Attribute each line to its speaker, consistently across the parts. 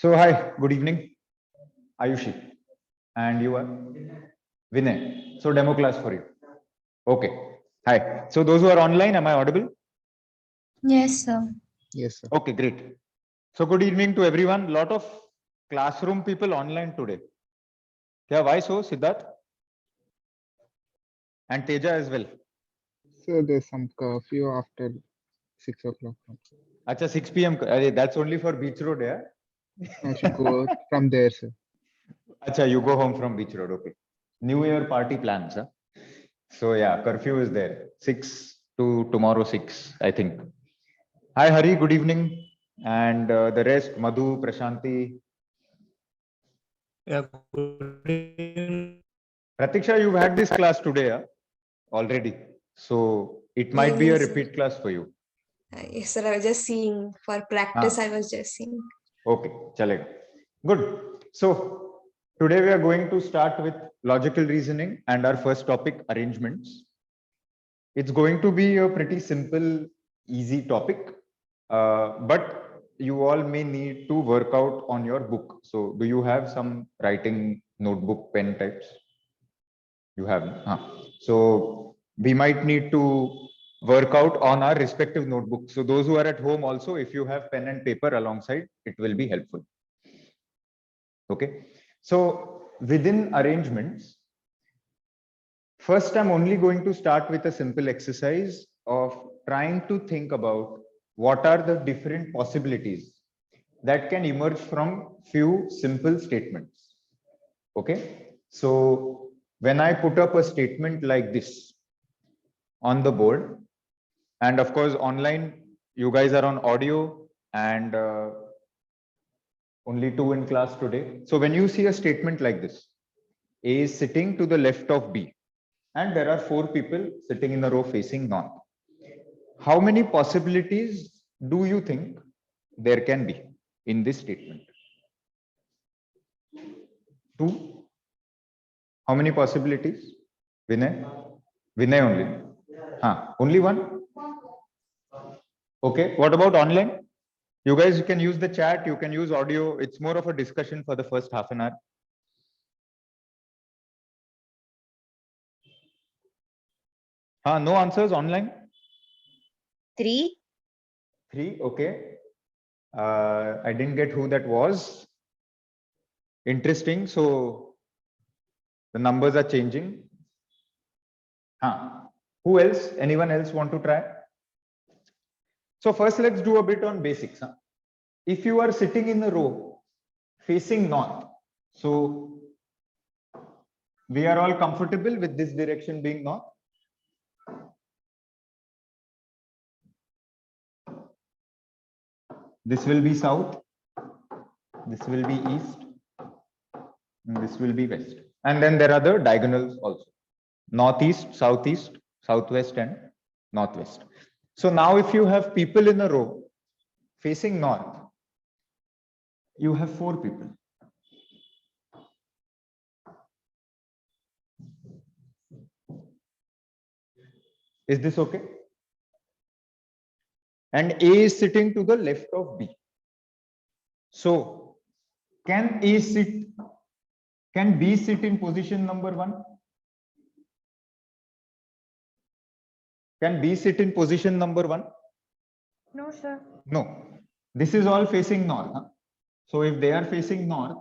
Speaker 1: So hi, good evening, Ayushi, and you are Vinay. So demo class for you. Okay. Hi. So those who are online, am I audible?
Speaker 2: Yes, sir.
Speaker 3: Yes, sir.
Speaker 1: Okay, great. So good evening to everyone. Lot of classroom people online today. Yeah, why so, Siddharth? And Teja as well.
Speaker 3: So there's some curfew after 6 o'clock.
Speaker 1: Acha, 6 p.m. That's only for Beach Road, yeah?
Speaker 3: I should go from there, sir.
Speaker 1: Acha, you go home from Beach Road, okay. New Year party plans, huh? So yeah, curfew is there. 6 to tomorrow 6, I think. Hi Hari, good evening. And the rest, Madhu, Prashanti.
Speaker 4: Yeah, good evening.
Speaker 1: Pratiksha, you've had this class today already. So it might be a
Speaker 5: Yes, sir.
Speaker 1: repeat class for you.
Speaker 5: Yes, sir. I was just seeing for practice. I was just seeing.
Speaker 1: Okay, chalega. Good. So today we are going to start with logical reasoning and our first topic, arrangements. It's going to be a pretty simple, easy topic, but you all may need to work out on your book. So do you have some writing notebook, pen types? You have. So we might need to work out on our respective notebooks. So those who are at home also, if you have pen and paper alongside, it will be helpful. Okay. So within arrangements, first, I'm only going to start with a simple exercise of trying to think about what are the different possibilities that can emerge from few simple statements. Okay. So when I put up a statement like this on the board, and of course, online, you guys are on audio and only 2 in class today. So when you see a statement like this, A is sitting to the left of B, and there are 4 people sitting in a row facing north. How many possibilities do you think there can be in this statement? 2. How many possibilities? Vinay? Vinay only. Only 1? Okay. What about online? You guys can use the chat, you can use audio. It's more of a discussion for the first half an hour. No answers online?
Speaker 5: 3.
Speaker 1: 3, okay. I didn't get who that was. Interesting. So the numbers are changing. Who else? Anyone else want to try? So first, let's do a bit on basics. If you are sitting in a row facing north, so we are all comfortable with this direction being north. This will be south. This will be east. And this will be west. And then there are the diagonals also. Northeast, southeast, southwest, and northwest. So now if you have people in a row facing north, you have 4 people. Is this okay? And A is sitting to the left of B. So can B sit in position number 1? Can B sit in position number 1?
Speaker 2: No, sir.
Speaker 1: No. This is all facing north. So if they are facing north,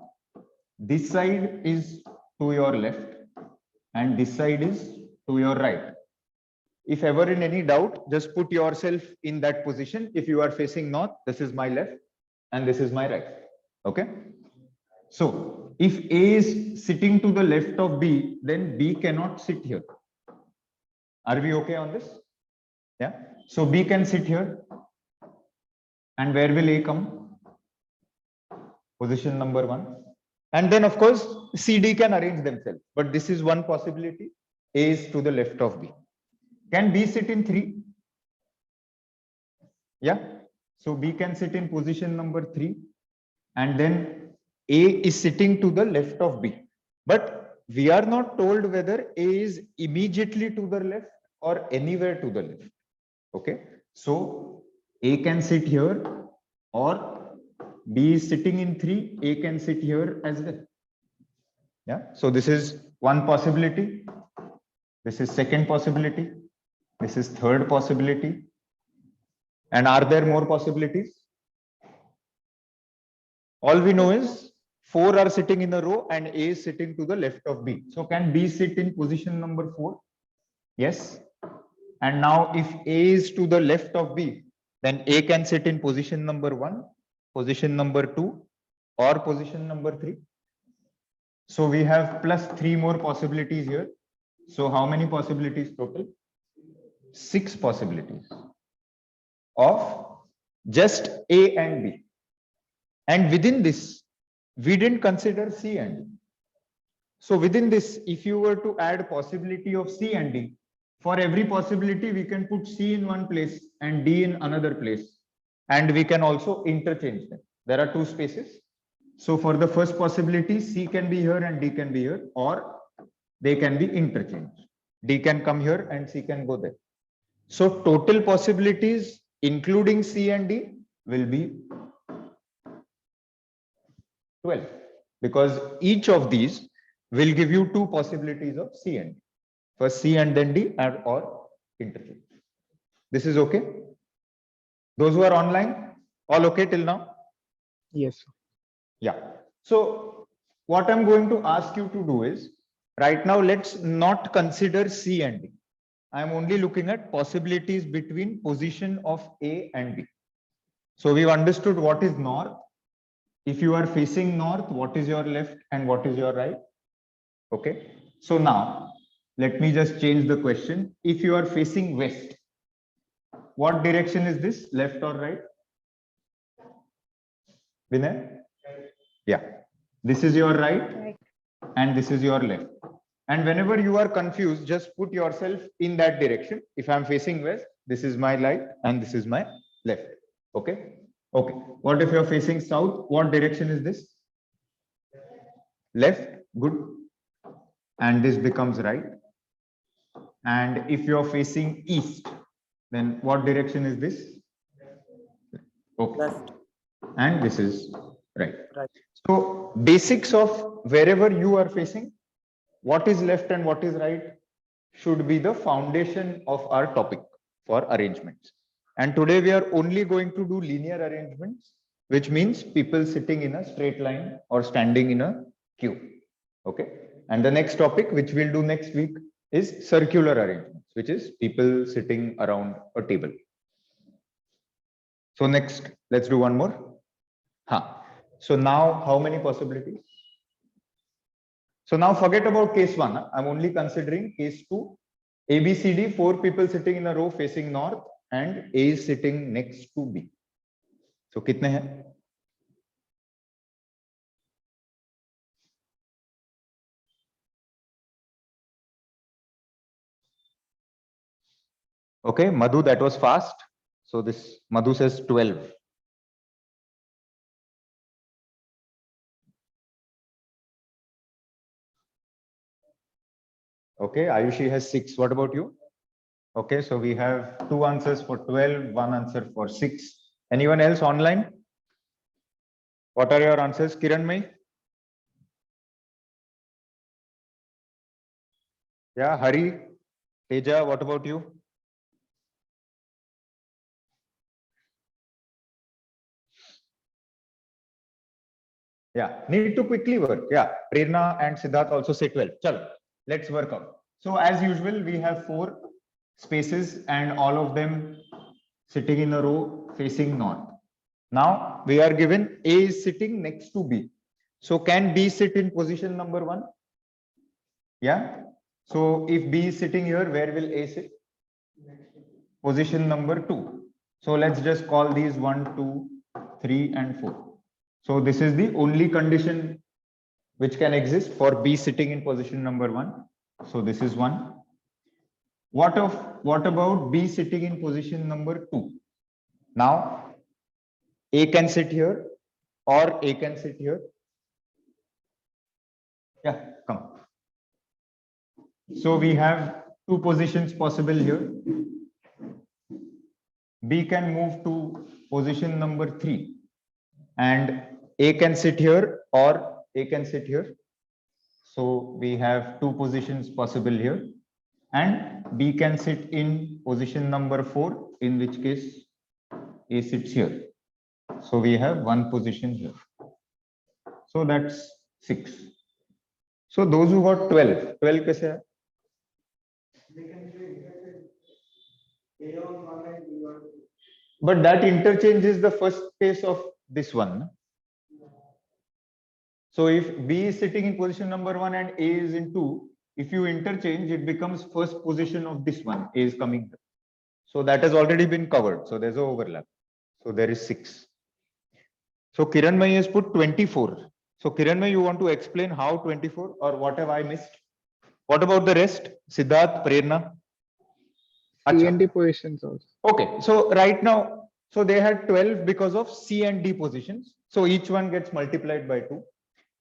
Speaker 1: this side is to your left and this side is to your right. If ever in any doubt, just put yourself in that position. If you are facing north, this is my left and this is my right. Okay. So if A is sitting to the left of B, then B cannot sit here. Are we okay on this? Yeah. So B can sit here. And where will A come? Position number 1. And then of course, CD can arrange themselves. But this is one possibility. A is to the left of B. Can B sit in 3? Yeah. So B can sit in position number 3. And then A is sitting to the left of B. But we are not told whether A is immediately to the left or anywhere to the left. Okay. So A can sit here or B is sitting in 3, A can sit here as well. Yeah, so this is one possibility. This is second possibility. This is third possibility. And are there more possibilities? All we know is 4 are sitting in a row and A is sitting to the left of B. So can B sit in position number 4? Yes. And now if A is to the left of B, then A can sit in position number 1, position number 2, or position number 3. So we have plus 3 more possibilities here. So how many possibilities total? 6 possibilities of just A and B. And within this, we didn't consider C and D. So within this, if you were to add possibility of C and D, for every possibility, we can put C in one place and D in another place. And we can also interchange them. There are 2 spaces. So for the first possibility, C can be here and D can be here, or they can be interchanged. D can come here and C can go there. So total possibilities, including C and D, will be 12, because each of these will give you 2 possibilities of C and D. First C and then D, or interchange. This is okay? Those who are online, all okay till now?
Speaker 3: Yes, sir.
Speaker 1: Yeah. So what I'm going to ask you to do is, right now, let's not consider C and D. I'm only looking at possibilities between position of A and B. So we've understood what is north. If you are facing north, what is your left and what is your right? Okay. So now let me just change the question. If you are facing west, what direction is this? Left or right? Vinay? Yeah. This is your right and this is your left. And whenever you are confused, just put yourself in that direction. If I'm facing west, this is my right and this is my left. Okay. Okay. What if you're facing south? What direction is this? Left. Good. And this becomes right. And if you're facing east, then what direction is this? Okay.
Speaker 6: Left.
Speaker 1: And this is right.
Speaker 6: Right.
Speaker 1: So basics of wherever you are facing, what is left and what is right should be the foundation of our topic for arrangements. And today we are only going to do linear arrangements, which means people sitting in a straight line or standing in a queue. Okay. And the next topic, which we'll do next week, is circular arrangements, which is people sitting around a table. So next, let's do one more. So now how many possibilities? So now forget about case 1. I'm only considering case 2. A, B, C, D, 4 people sitting in a row facing north and A is sitting next to B. So kitne hain? Okay, Madhu, that was fast. So this Madhu says 12. Okay, Ayushi has 6. What about you? Okay, so we have 2 answers for 12, 1 answer for 6. Anyone else online? What are your answers, Kiranmai? Yeah, Hari, Teja, what about you? Yeah, need to quickly work. Yeah, Prerna and Siddharth also say 12. Chalo, let's work out. So as usual, we have 4 spaces and all of them sitting in a row facing north. Now we are given A is sitting next to B. So can B sit in position number 1? Yeah. So if B is sitting here, where will A sit? Position number 2. So let's just call these 1, 2, 3, and 4. So this is the only condition which can exist for B sitting in position number 1. So this is 1. What about B sitting in position number 2? Now A can sit here or A can sit here. Yeah, come. So we have 2 positions possible here. B can move to position number 3 and A can sit here or A can sit here. So we have two positions possible here, and B can sit in position number 4, in which case A sits here. So we have one position here. So that's 6. So those who got 12, 12 kaise hai? But that interchange is the first case of this one. So if B is sitting in position number 1 and A is in 2, if you interchange, it becomes first position of this one. A is coming here. So that has already been covered. So there's no overlap. So there is 6. So Kiranmay has put 24. So Kiranmay, you want to explain how 24 or what have I missed? What about the rest? Siddharth, Prerna?
Speaker 3: C
Speaker 1: Acha.
Speaker 3: and D positions also.
Speaker 1: Okay, so right now, so they had 12 because of C and D positions. So each one gets multiplied by 2.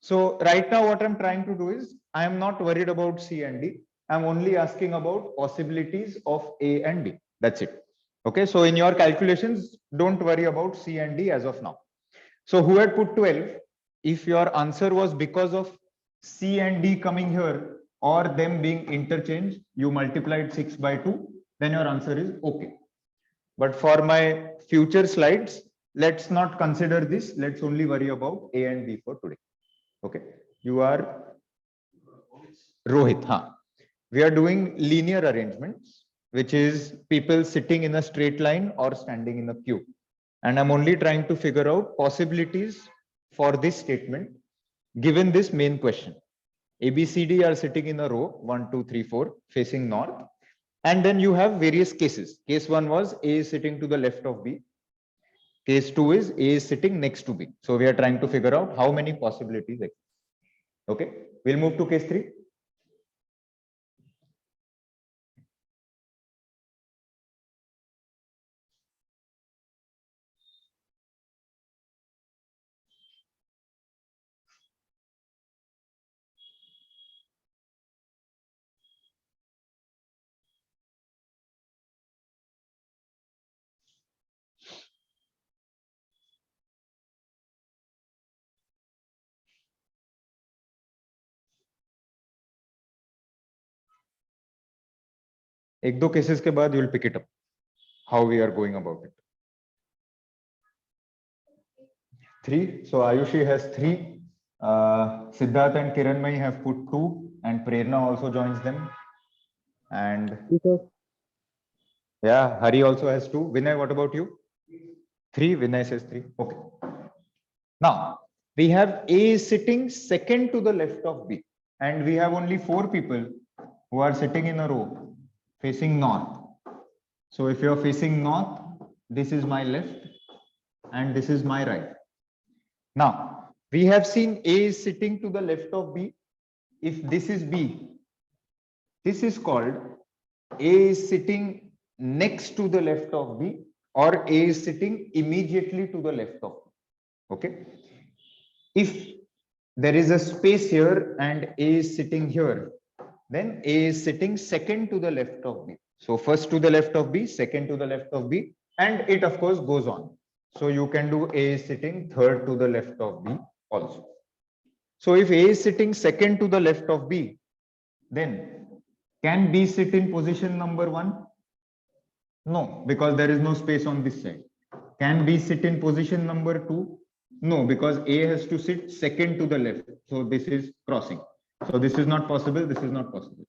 Speaker 1: So right now what I'm trying to do is, I am not worried about C and D. I'm only asking about possibilities of A and B. That's it. Okay, so in your calculations, don't worry about C and D as of now. So who had put 12? If your answer was because of C and D coming here or them being interchanged, you multiplied 6 by 2, then your answer is okay. But for my future slides, let's not consider this. Let's only worry about A and B for today. Okay, you are Rohit. Huh? We are doing linear arrangements, which is people sitting in a straight line or standing in a queue. And I'm only trying to figure out possibilities for this statement given this main question. A, B, C, D are sitting in a row 1, 2, 3, 4 facing north. And then you have various cases. Case 1 was A is sitting to the left of B. Case 2 is A is sitting next to B. So we are trying to figure out how many possibilities exist. Okay, we'll move to case 3. एक दो cases के बाद you will pick it up how we are going about it. 3. So Ayushi has 3. Siddharth and Kiranmay have put 2, and Prerna also joins them. And yeah, Hari also has 2. Vinay, what about you? 3. Vinay says 3. Okay. Now we have A sitting second to the left of B, and we have only 4 people who are sitting in a row facing north. So if you are facing north, this is my left and this is my right. Now we have seen A is sitting to the left of B. If this is B, this is called A is sitting next to the left of B, or A is sitting immediately to the left of B. Okay. If there is a space here and A is sitting here, then A is sitting second to the left of B. So first to the left of B, second to the left of B, and it of course goes on. So you can do A is sitting third to the left of B also. So if A is sitting second to the left of B, then can B sit in position number 1? No, because there is no space on this side. Can B sit in position number 2? No, because A has to sit second to the left. So this is crossing. So this is not possible. This is not possible.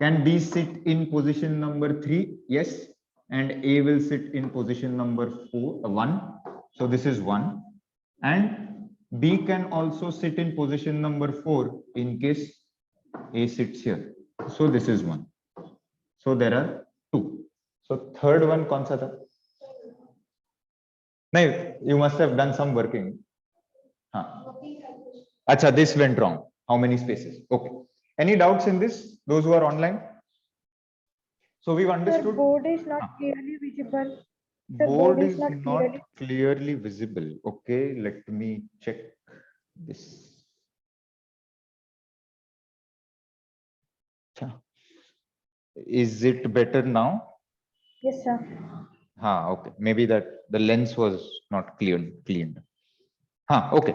Speaker 1: Can B sit in position number 3? Yes. And A will sit in position number 1. So this is 1. And B can also sit in position number 4 in case A sits here. So this is 1. So there are 2. So third one kaun sa tha? No, you must have done some working. Acha, this went wrong. How many spaces? Okay. Any doubts in this? Those who are online? So we've understood.
Speaker 2: Sir, board is not clearly visible. Sir,
Speaker 1: Board is not clearly visible. Okay, let me check this. Is it better now?
Speaker 2: Yes, sir.
Speaker 1: Okay. Maybe that the lens was not cleaned. Okay.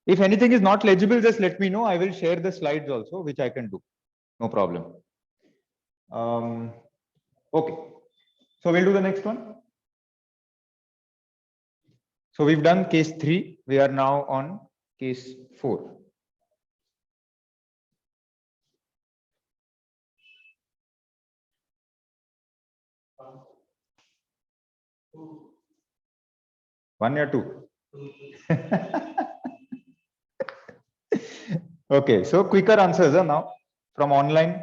Speaker 1: If anything is not legible, just let me know. I will share the slides also, which I can do. No problem. Okay. So we'll do the next one. So we've done case 3. We are now on case 4. One or two? Okay, so quicker answers now from online.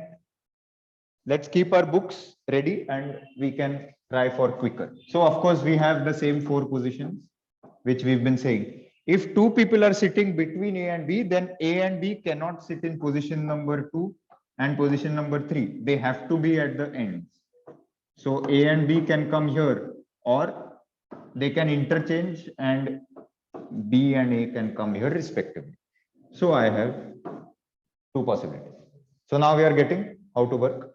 Speaker 1: Let's keep our books ready and we can try for quicker. So of course we have the same 4 positions which we've been saying. If 2 people are sitting between A and B, then A and B cannot sit in position number 2 and position number 3. They have to be at the ends. So A and B can come here, or they can interchange and B and A can come here respectively. So I have 2 possibilities. So now we are getting how to work.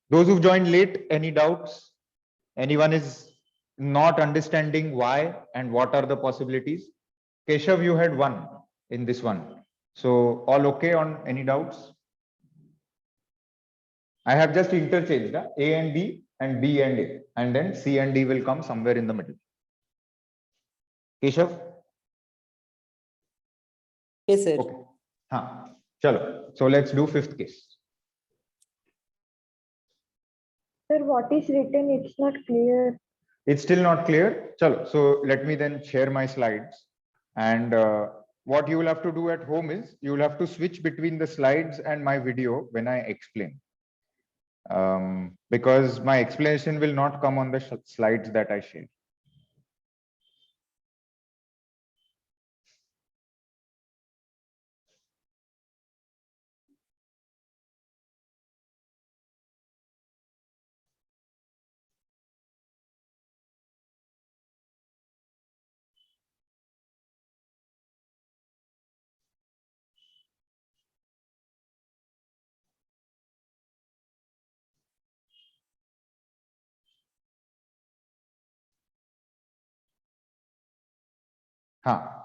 Speaker 1: Those who've joined late, any doubts? Anyone is not understanding why and what are the possibilities? Keshav, you had 1 in this one. So all okay on any doubts? I have just interchanged A and B and B and A, and then C and D will come somewhere in the middle. Keshav?
Speaker 6: Yes, sir.
Speaker 1: Okay. Chalo. So let's do 5th case.
Speaker 2: Sir, what is written? It's not clear.
Speaker 1: It's still not clear. Chalo. So let me then share my slides. And what you will have to do at home is you will have to switch between the slides and my video when I explain. Because my explanation will not come on the slides that I share.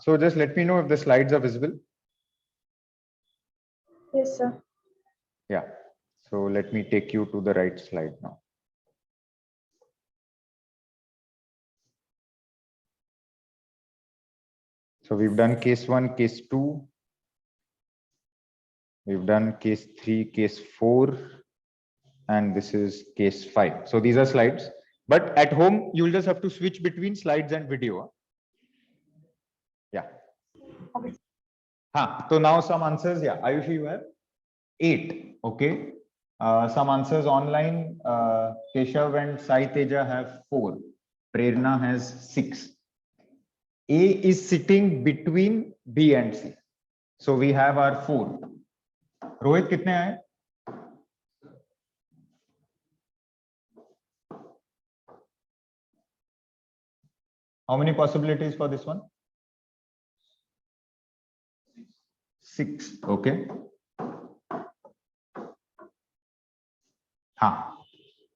Speaker 1: So just let me know if the slides are visible.
Speaker 2: Yes, sir.
Speaker 1: Yeah. So let me take you to the right slide now. So we've done case 1, case 2. We've done case 3, case 4. And this is case 5. So these are slides. But at home, you'll just have to switch between slides and video. Yeah.
Speaker 2: Okay.
Speaker 1: So now some answers. Yeah, Ayushi, you have 8. Okay. Some answers online. Keshav and Sai Teja have 4. Prerna has 6. A is sitting between B and C. So we have our 4. Rohit, kitne aaye? How many possibilities for this one? 6. Okay.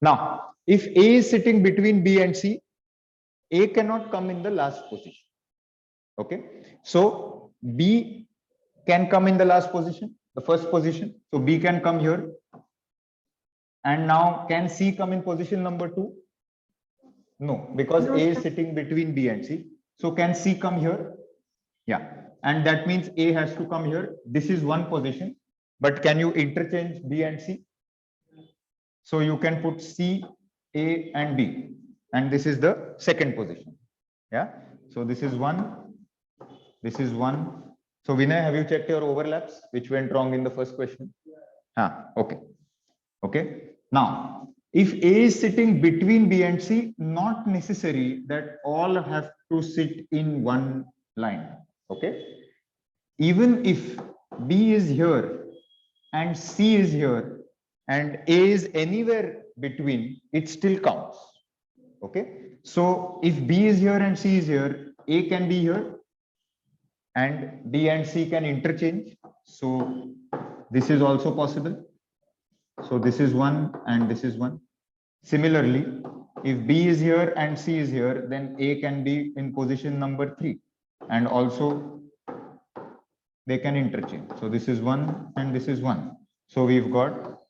Speaker 1: Now, if A is sitting between B and C, A cannot come in the last position. Okay. So B can come in the last position, the first position. So B can come here. And now can C come in position number 2? No, because
Speaker 2: No,
Speaker 1: A is
Speaker 2: sir.
Speaker 1: sitting between B and C. So can C come here? Yeah. And that means A has to come here. This is one position. But can you interchange B and C? So you can put C, A, and B. And this is the second position. Yeah. So this is 1. This is 1. So Vinay, have you checked your overlaps? Which went wrong in the first question? Okay. Okay. Now, if A is sitting between B and C, not necessary that all have to sit in one line. Okay. Even if B is here and C is here and A is anywhere between, it still counts. Okay. So if B is here and C is here, A can be here and B and C can interchange. So this is also possible. So this is 1 and this is 1. Similarly, if B is here and C is here, then A can be in position number 3. and also they can interchange. So this is 1 and this is 1. So we've got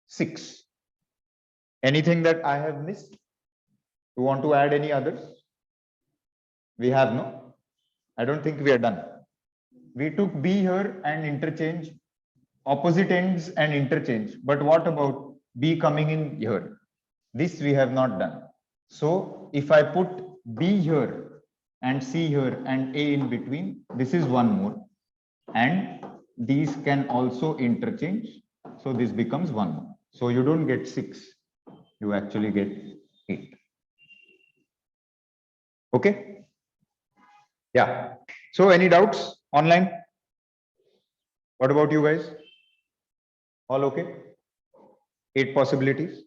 Speaker 1: 6. Anything that I have missed? You want to add any others? We have no? I don't think we are done. We took B here and interchange, opposite ends and interchange. But what about B coming in here? This we have not done. So if I put B here and C here and A in between, this is one more. And these can also interchange. So this becomes one more. So you don't get 6. You actually get 8. Okay. Yeah. So any doubts online? What about you guys? All okay? 8 possibilities.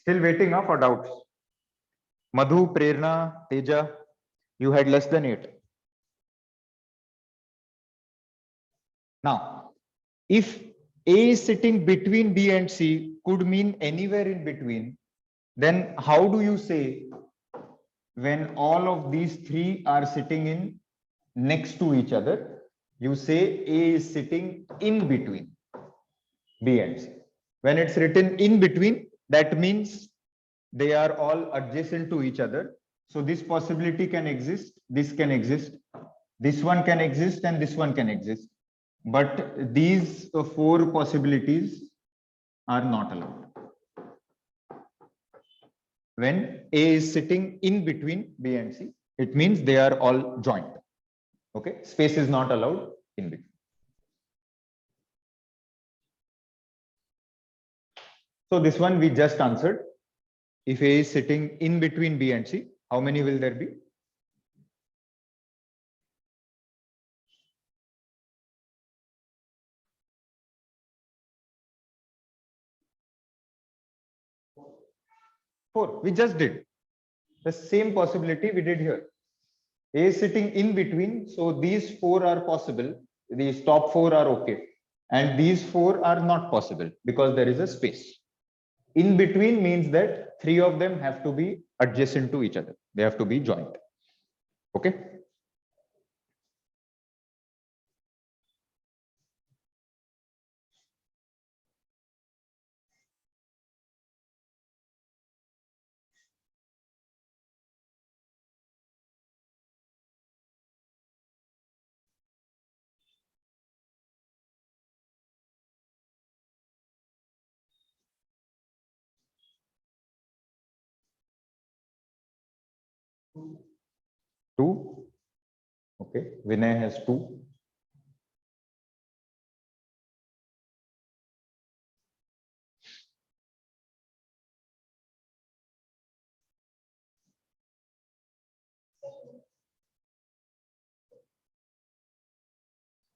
Speaker 1: Still waiting for doubts. Madhu, Prerna, Teja, you had less than 8. Now, if A is sitting between B and C could mean anywhere in between, then how do you say when all of these 3 are sitting in next to each other? You say A is sitting in between B and C. When it's written in between, that means they are all adjacent to each other. So this possibility can exist, this can exist, this one can exist, and this one can exist. But these 4 possibilities are not allowed. When A is sitting in between B and C, it means they are all joint. Okay, space is not allowed in between. So this one we just answered. If A is sitting in between B and C, how many will there be? Four. We just did the same possibility we did here. A is sitting in between, so these 4 are possible. These top 4 are okay, and these 4 are not possible because there is a space. In between means that 3 of them have to be adjacent to each other. They have to be joint. Okay. Two. Okay. Vinay has 2.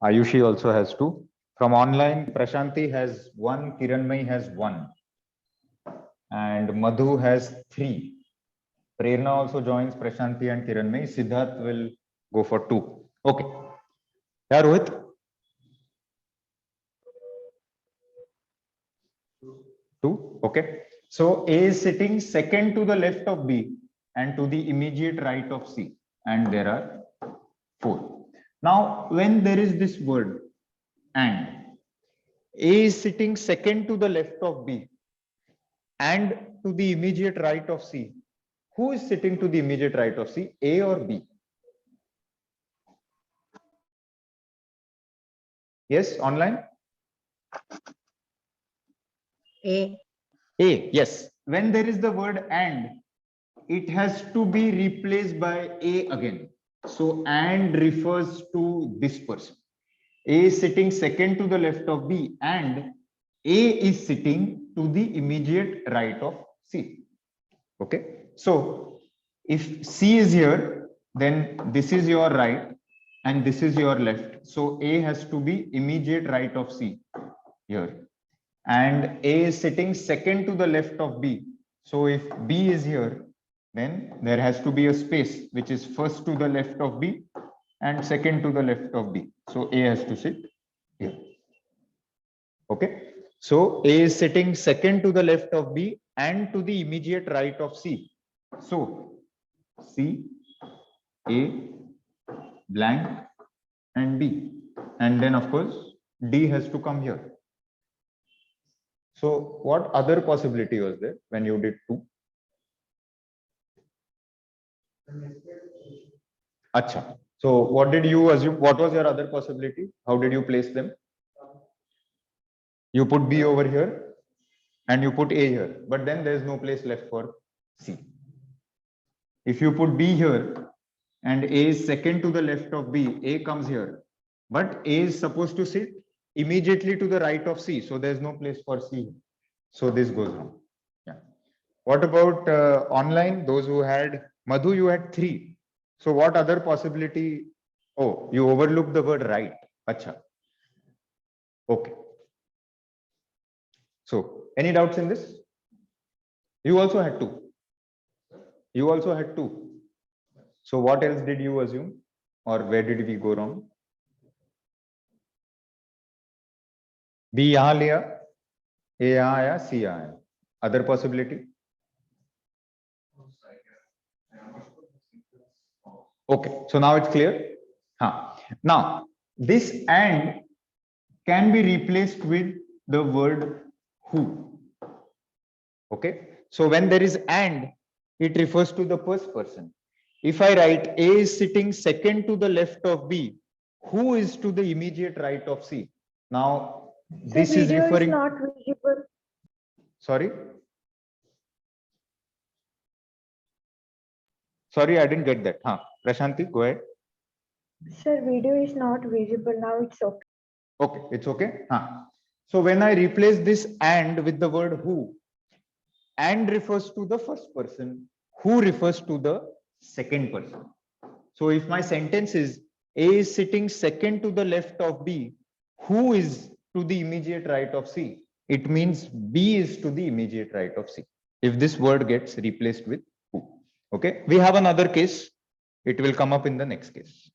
Speaker 1: Ayushi also has 2. From online, Prashanti has 1, Kiranmai has 1, and Madhu has 3. Prerna also joins Prashanti and Kiranmai. Siddharth will go for 2. Okay. Yeah, Rohit? 2. Okay. So A is sitting second to the left of B and to the immediate right of C. And there are 4. Now, when there is this word and, A is sitting second to the left of B and to the immediate right of C. Who is sitting to the immediate right of C, A or B? Yes, online?
Speaker 5: A.
Speaker 1: A, yes. When there is the word and, it has to be replaced by A again. So and refers to this person. A is sitting second to the left of B and A is sitting to the immediate right of C. Okay. So if C is here, then this is your right and this is your left. So A has to be immediate right of C here. And A is sitting second to the left of B. So if B is here, then there has to be a space which is first to the left of B and second to the left of B. So A has to sit here. Okay. So A is sitting second to the left of B and to the immediate right of C. So C, A, blank, and B. And then of course, D has to come here. So what other possibility was there when you did 2? Acha. So what did you assume? What was your other possibility? How did you place them? You put B over here and you put A here, but then there's no place left for C. If you put B here and A is second to the left of B, A comes here, but A is supposed to sit immediately to the right of C. So there's no place for C. So this goes wrong. Yeah. What about online? Those who had Madhu, you had 3. So what other possibility? Oh, you overlooked the word right. Acha. Okay. So any doubts in this? You also had 2. You also had 2. So what else did you assume? Or where did we go wrong? B yahan liya, A yahan aaya, C yahan aaya. Other possibility? Okay, so now it's clear. Now this and can be replaced with the word who. Okay, so when there is and, it refers to the first person. If I write A is sitting second to the left of B, who is to the immediate right of C? Now this is
Speaker 2: video
Speaker 1: referring.
Speaker 2: is not visible.
Speaker 1: Sorry. Sorry, I didn't get that. Prashanti, go ahead.
Speaker 2: Sir, video is not visible. Now it's okay.
Speaker 1: Okay, it's okay. So when I replace this and with the word who, and refers to the first person, who refers to the second person. So if my sentence is A is sitting second to the left of B, who is to the immediate right of C? It means B is to the immediate right of C. If this word gets replaced with who. Okay, we have another case. It will come up in the next case.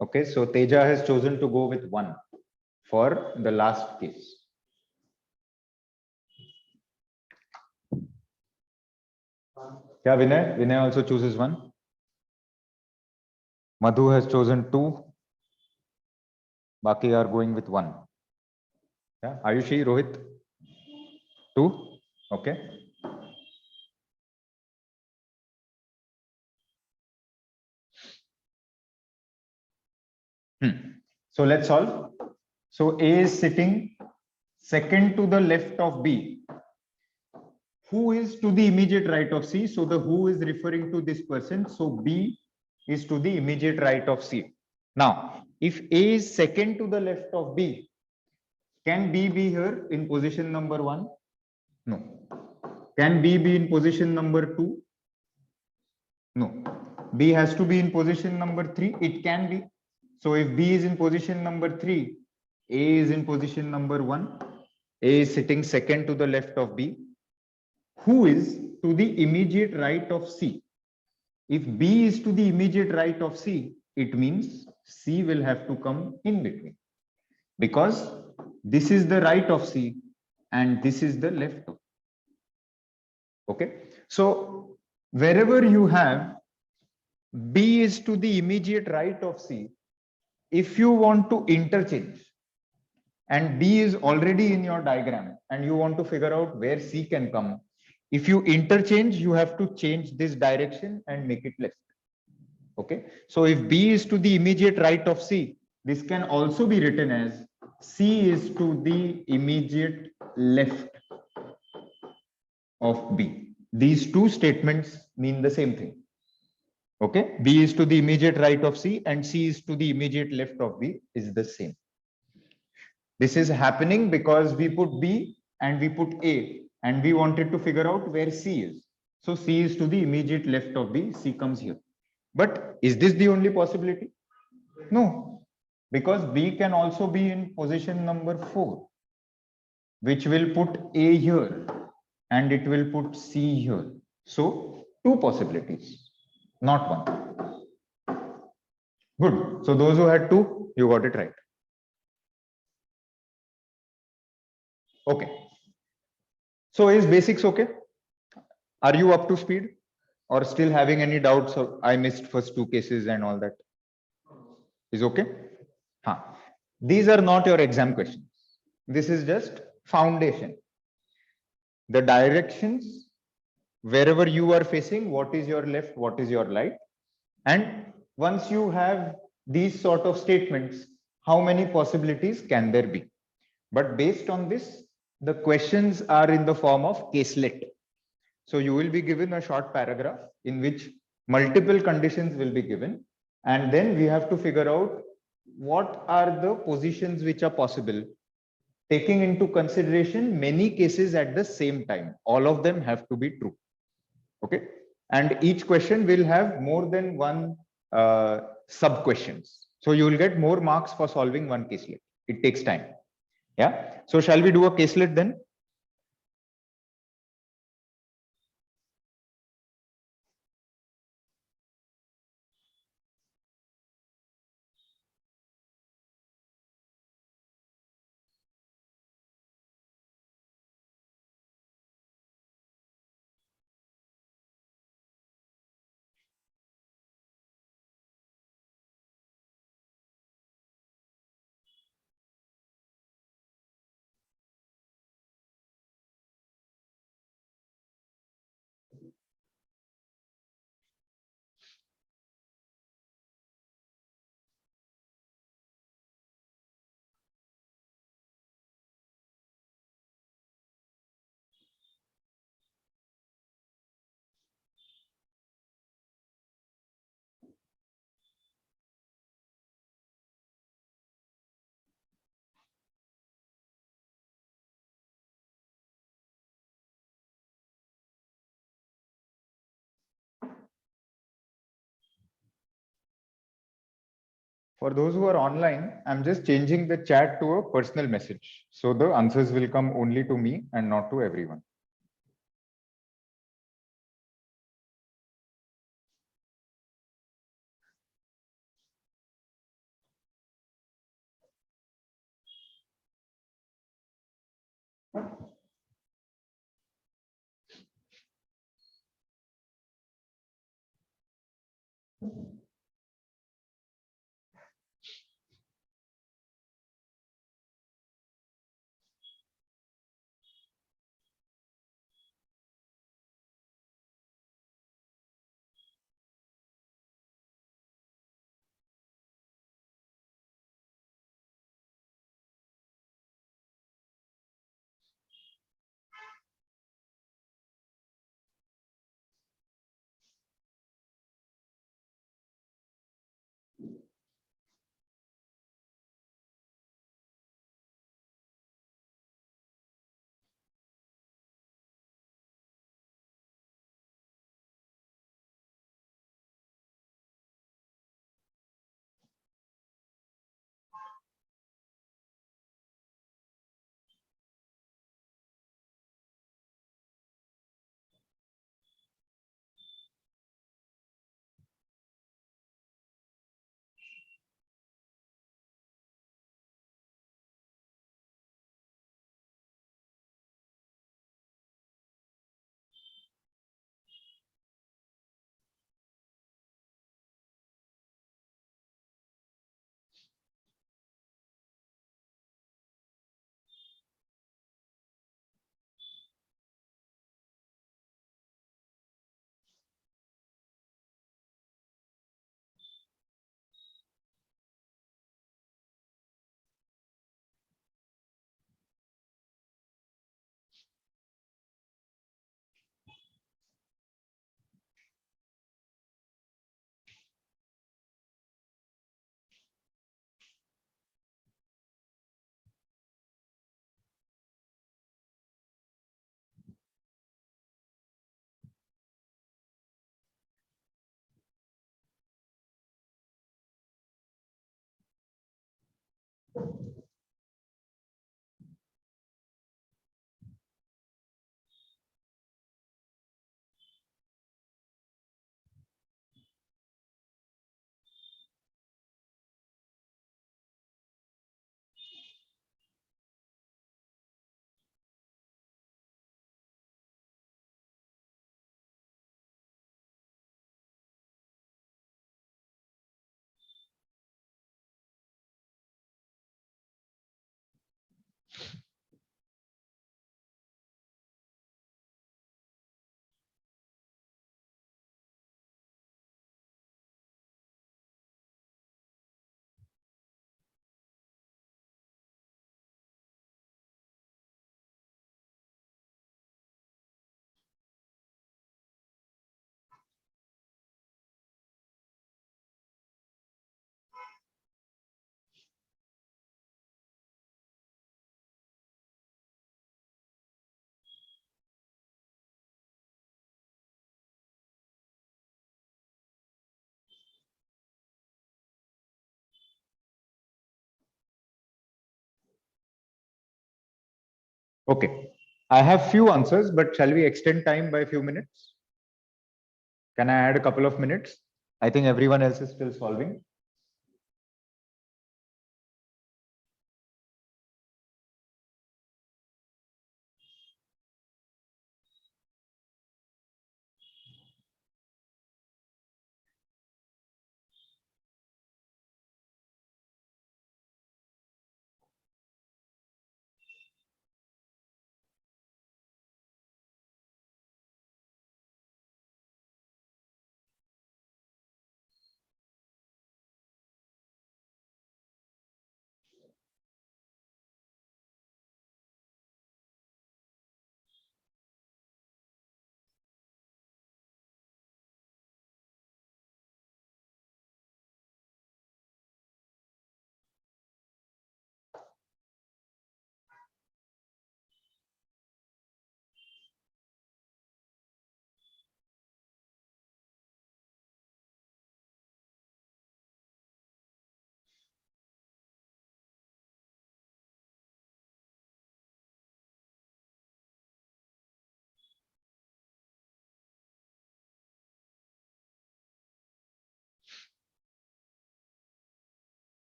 Speaker 1: Okay, so Teja has chosen to go with 1 for the last case. Yeah, Vinay? Vinay also chooses 1. Madhu has chosen 2. Baki are going with 1. Yeah, Ayushi, Rohit? 2? Okay. So let's solve. So A is sitting second to the left of B. Who is to the immediate right of C? So the who is referring to this person. So B is to the immediate right of C. Now, if A is second to the left of B, can B be here in position number 1? No. Can B be in position number 2? No. B has to be in position number 3. It can be. So if B is in position number 3, A is in position number 1. A is sitting second to the left of B. Who is to the immediate right of C? If B is to the immediate right of C, it means C will have to come in between, because this is the right of C and this is the left of. Okay, so wherever you have B is to the immediate right of C, if you want to interchange and B is already in your diagram and you want to figure out where C can come, if you interchange, you have to change this direction and make it left. Okay, so if B is to the immediate right of C, this can also be written as C is to the immediate left of B. These two statements mean the same thing. Okay, B is to the immediate right of C and C is to the immediate left of B is the same. This is happening because we put B and we put A and we wanted to figure out where C is. So C is to the immediate left of B, C comes here. But is this the only possibility? No, because B can also be in position number 4, which will put A here and it will put C here. So 2 possibilities, not 1. Good. So those who had 2, you got it right. Okay. So is basics okay? Are you up to speed or still having any doubts? Or I missed first 2 cases and all that. Is okay? Huh. These are not your exam questions. This is just foundation. The directions, wherever you are facing, what is your left, what is your right. And once you have these sort of statements, how many possibilities can there be? But based on this, the questions are in the form of caselet. So you will be given a short paragraph in which multiple conditions will be given. And then we have to figure out what are the positions which are possible, taking into consideration many cases at the same time. All of them have to be true. Okay. And each question will have more than one sub questions. So you will get more marks for solving one caselet. It takes time. Yeah. So shall we do a caselet then? For those who are online, I'm just changing the chat to a personal message. So the answers will come only to me and not to everyone. Okay, I have few answers, but shall we extend time by a few minutes? Can I add a couple of minutes? I think everyone else is still solving.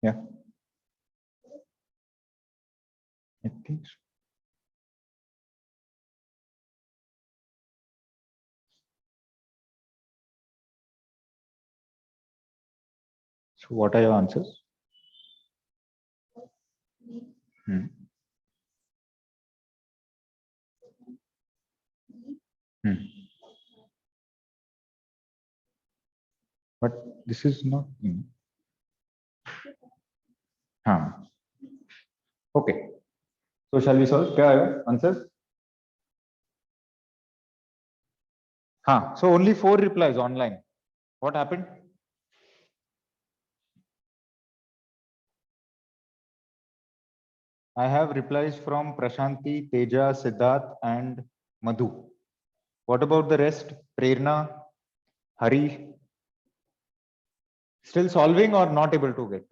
Speaker 1: Yeah, I think so. So what are your answers? Hmm. Hmm. But this is not. Huh. Okay. So shall we solve? क्या आएगा answers? So only 4 replies online. What happened? I have replies from Prashanti, Teja, Siddharth, and Madhu. What about the rest? Prerna, Hari? Still solving or not able to get?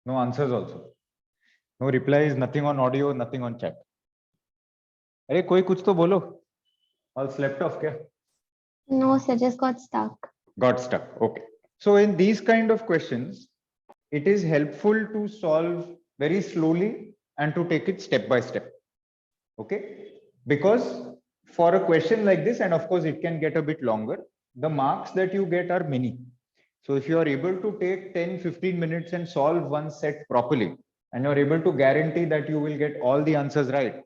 Speaker 1: No answers also. No replies, nothing on audio, nothing on chat. अरे कोई कुछ तो बोलो. All slept off क्या?
Speaker 2: No, sir, just got stuck.
Speaker 1: Got stuck. Okay. So in these kind of questions, it is helpful to solve very slowly and to take it step by step. Okay. Because for a question like this, and of course it can get a bit longer, the marks that you get are many. So if you are able to take 10-15 minutes and solve one set properly, and you're able to guarantee that you will get all the answers right,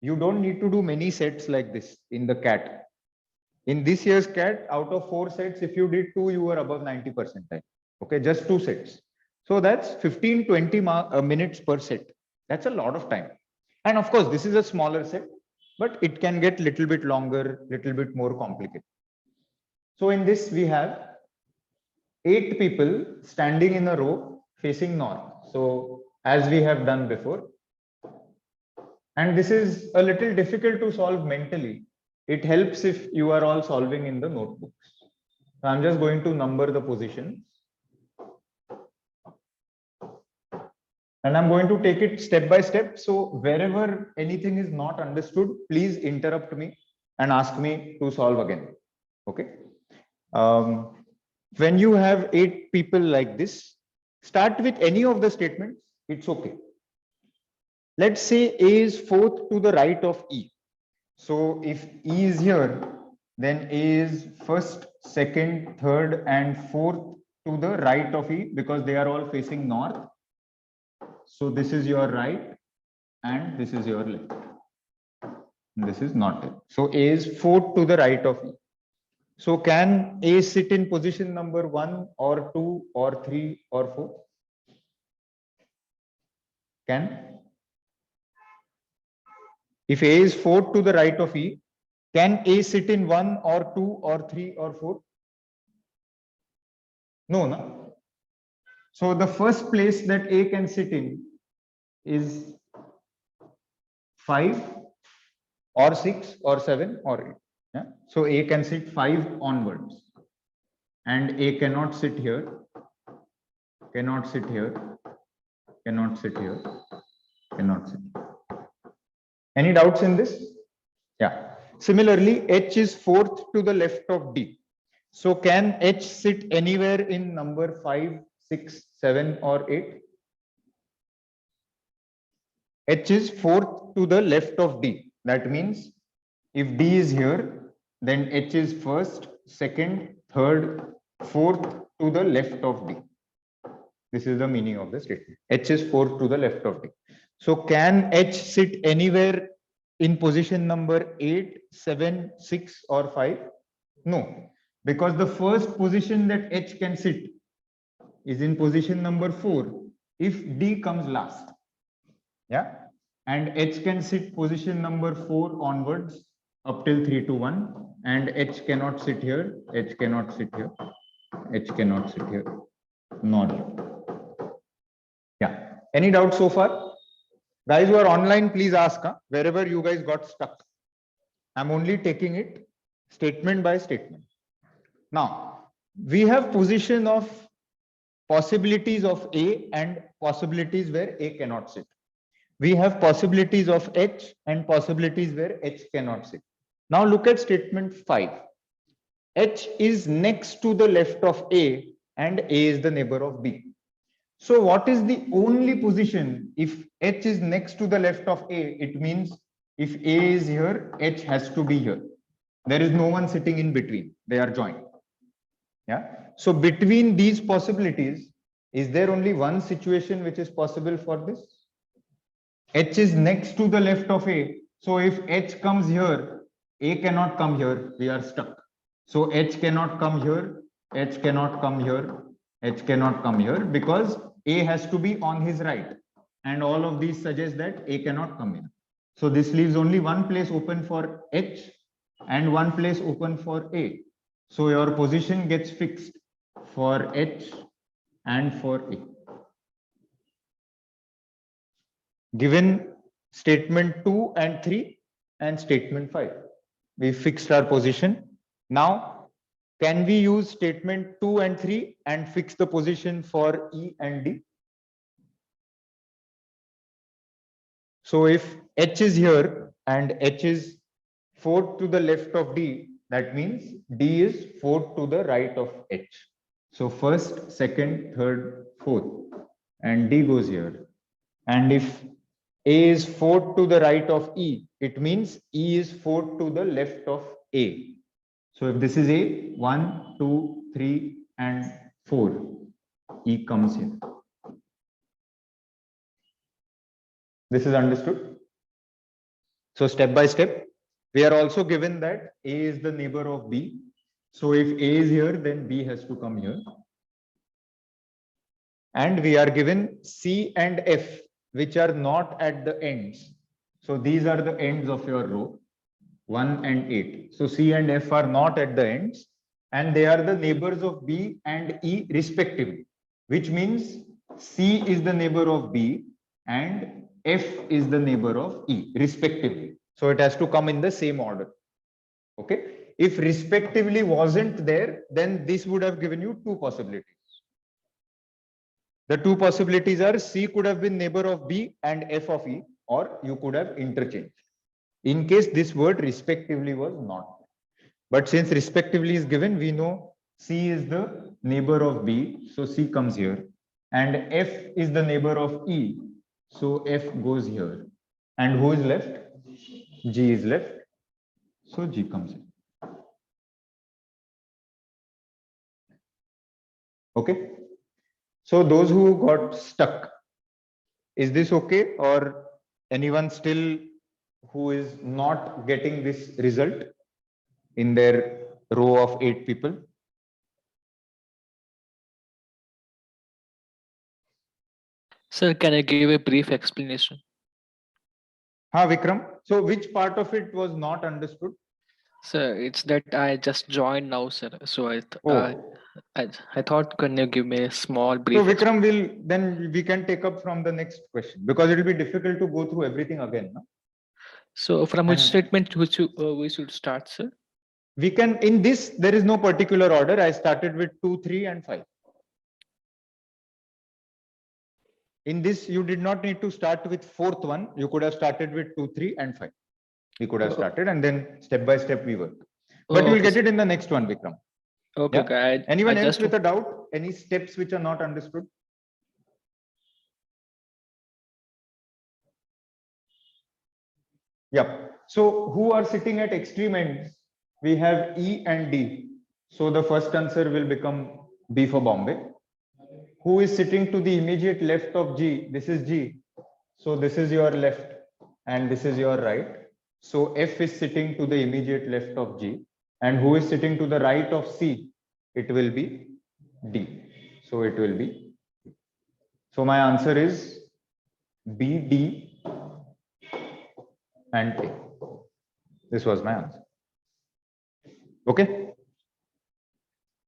Speaker 1: you don't need to do many sets like this in the CAT. In this year's CAT, out of 4 sets, if you did 2, you were above 90 percentile. Okay, just 2 sets. So that's 15-20 minutes per set. That's a lot of time. And of course, this is a smaller set, but it can get little bit longer, little bit more complicated. So in this, we have 8 people standing in a row facing north. So as we have done before. And this is a little difficult to solve mentally. It helps if you are all solving in the notebooks. So I'm just going to number the positions. And I'm going to take it step by step. So wherever anything is not understood, please interrupt me and ask me to solve again. Okay. When you have 8 people like this, start with any of the statements. It's okay. Let's say A is 4th to the right of E. So if E is here, then A is 1st, 2nd, 3rd, and 4th to the right of E because they are all facing north. So this is your right and this is your left. This is not it. So A is 4th to the right of E. So can A sit in position number 1 or 2 or 3 or 4? Can? If A is 4th to the right of E, can A sit in 1 or 2 or 3 or 4? No, no. So the first place that A can sit in is 5 or 6 or 7 or 8. Yeah? So A can sit 5 onwards. And A cannot sit here, cannot sit here, cannot sit here, cannot sit here. Any doubts in this? Yeah. Similarly, H is 4th to the left of D. So can H sit anywhere in number 5, 6, 7 or 8? H is 4th to the left of D. That means if D is here, then H is 1st, 2nd, 3rd, 4th to the left of D. This is the meaning of the statement. H is 4th to the left of D. So can H sit anywhere in position number 8, 7, 6 or 5? No, because the first position that H can sit is in position number 4 if D comes last. Yeah, and H can sit position number 4 onwards up till 3 to 1, and H cannot sit here, H cannot sit here, H cannot sit here, nor here. Yeah, any doubts so far? Guys who are online, please ask wherever you guys got stuck. I'm only taking it statement by statement. Now, we have position of possibilities of A and possibilities where A cannot sit. We have possibilities of H and possibilities where H cannot sit. Now look at statement 5. H is next to the left of A and A is the neighbor of B. So what is the only position if H is next to the left of A? It means if A is here, H has to be here. There is no one sitting in between. They are joined. Yeah. So between these possibilities, is there only one situation which is possible for this? H is next to the left of A. So if H comes here, A cannot come here. We are stuck. So H cannot come here. H cannot come here. H cannot come here because A has to be on his right. and all of these suggest that A cannot come in. So this leaves only one place open for H and one place open for A. So your position gets fixed for H and for A. Given statement 2 and 3 and statement 5, we fixed our position. Now, can we use statement 2 and 3 and fix the position for E and D? So if H is here and H is fourth to the left of D, that means D is fourth to the right of H. So first, second, third, fourth, and D goes here. And if A is fourth to the right of E, it means E is fourth to the left of A. So if this is A, 1, 2, 3, and 4, E comes here. This is understood. So step by step, we are also given that A is the neighbor of B. So if A is here, then B has to come here. And we are given C and F, which are not at the ends. So these are the ends of your row, 1 and 8. So C and F are not at the ends, and they are the neighbors of B and E respectively, which means C is the neighbor of B and F is the neighbor of E respectively. So it has to come in the same order. Okay. If respectively wasn't there, then this would have given you two possibilities. The two possibilities are C could have been neighbor of B and F of E, or you could have interchanged. In case this word respectively was not. But since respectively is given, we know C is the neighbor of B, so C comes here. And F is the neighbor of E, so F goes here. And who is left? G is left, so G comes in. Okay. So those who got stuck, is this okay, or anyone still who is not getting this result in their row of 8 people?
Speaker 4: Sir, can I give a brief explanation?
Speaker 1: Ha, Vikram. So which part of it was not understood?
Speaker 4: Sir, it's that I just joined now, sir. So
Speaker 1: Oh,
Speaker 4: I thought, can you give me a small
Speaker 1: so
Speaker 4: brief?
Speaker 1: Vikram will then we can take up from the next question, because it will be difficult to go through everything again. No?
Speaker 4: So from which
Speaker 1: And
Speaker 4: statement we should start, sir?
Speaker 1: we can, in this, there is no particular order. I started with 2, 3, and 5. In this, you did not need to start with fourth one. You could have started with 2, 3, and 5. We could have
Speaker 4: Oh,
Speaker 1: started, and then step by step we work. But
Speaker 4: oh,
Speaker 1: you will
Speaker 4: okay,
Speaker 1: get
Speaker 4: sir.
Speaker 1: it in the next one, Vikram.
Speaker 4: Okay,
Speaker 1: Yeah.
Speaker 4: okay.
Speaker 1: Anyone
Speaker 4: I
Speaker 1: else
Speaker 4: just
Speaker 1: with a doubt? Any steps which are not understood? Yeah. So who are sitting at extreme ends? We have E and D. So the first answer will become B for Bombay. Who is sitting to the immediate left of G? This is G. So this is your left and this is your right. So F is sitting to the immediate left of G. And who is sitting to the right of C? It will be D. So it will be. So my answer is B, D, and A. This was my answer. Okay.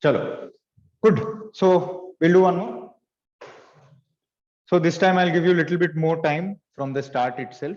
Speaker 1: Chalo. Good. So we'll do one more. So this time I'll give you a little bit more time from the start itself.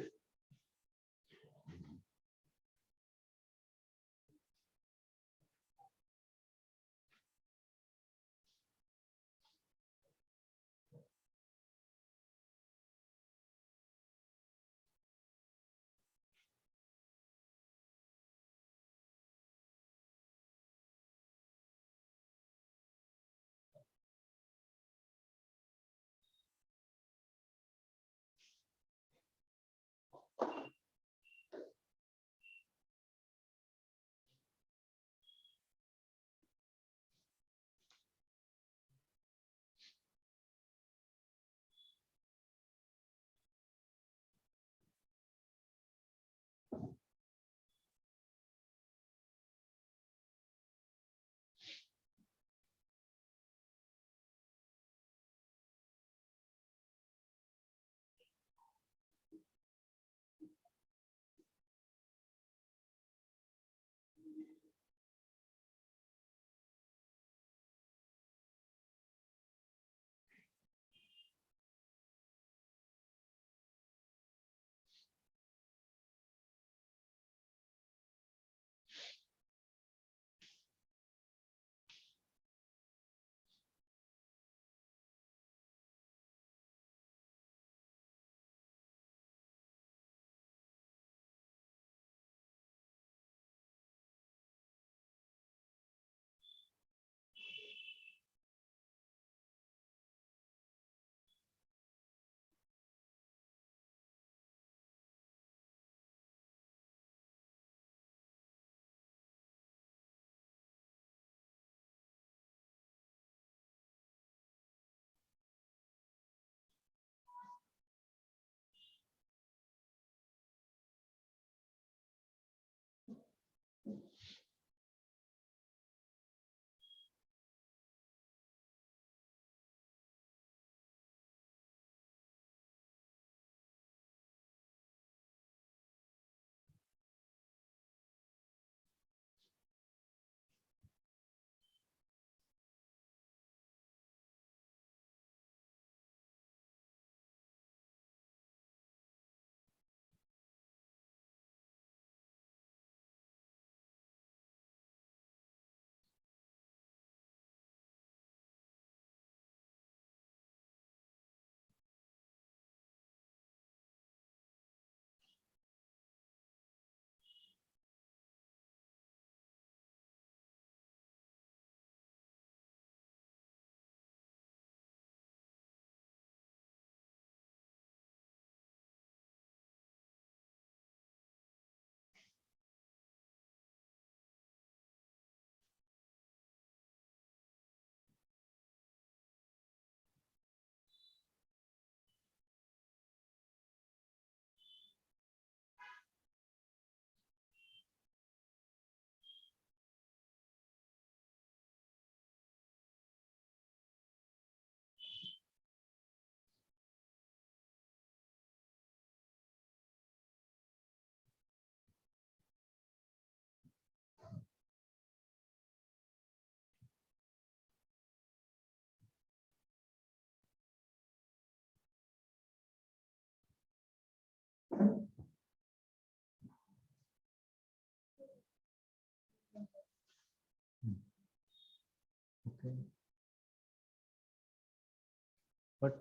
Speaker 1: But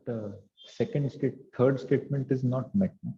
Speaker 1: third statement is not met. No?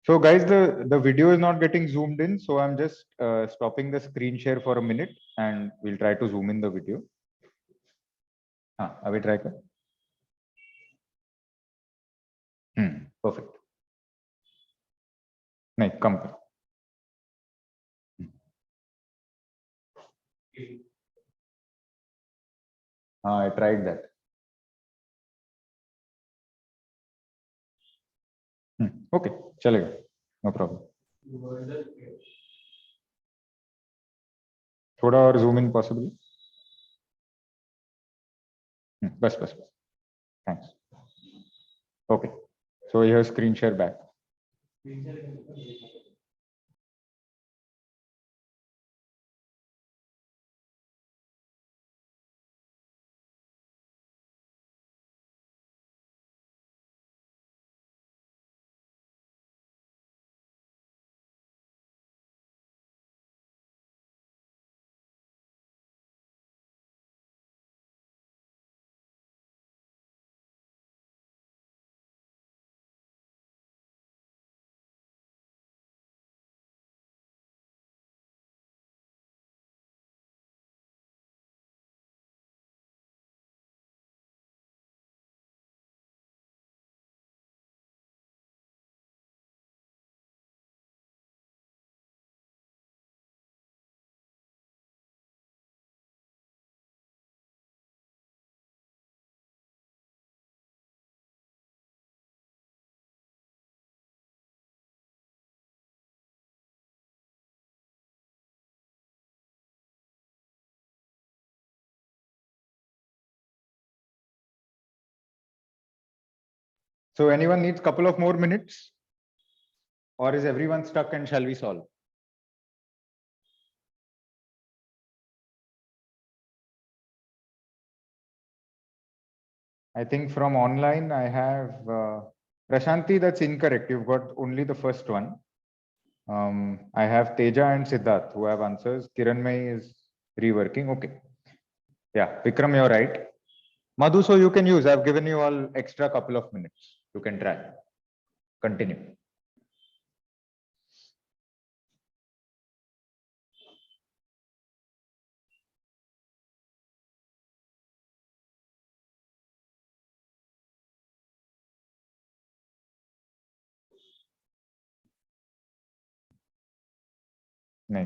Speaker 1: So guys, the video is not getting zoomed in. So I'm just stopping the screen share for a minute and we'll try to zoom in the video. अभी try कर. Perfect. नहीं कम कर. I tried that. Okay, चलेगा. No problem. थोड़ा और zoom in possible. बस. Thanks. Okay. So here screen share back. So anyone needs a couple of more minutes? Or is everyone stuck and shall we solve? I think from online I have Prashanti, that's incorrect. You've got only the first one. I have Teja and Siddharth who have answers. Kiranmay is reworking. Okay. Yeah, Vikram, you're right. Madhu, so you can use. I've given you all extra couple of minutes. You can try. Continue. नहीं.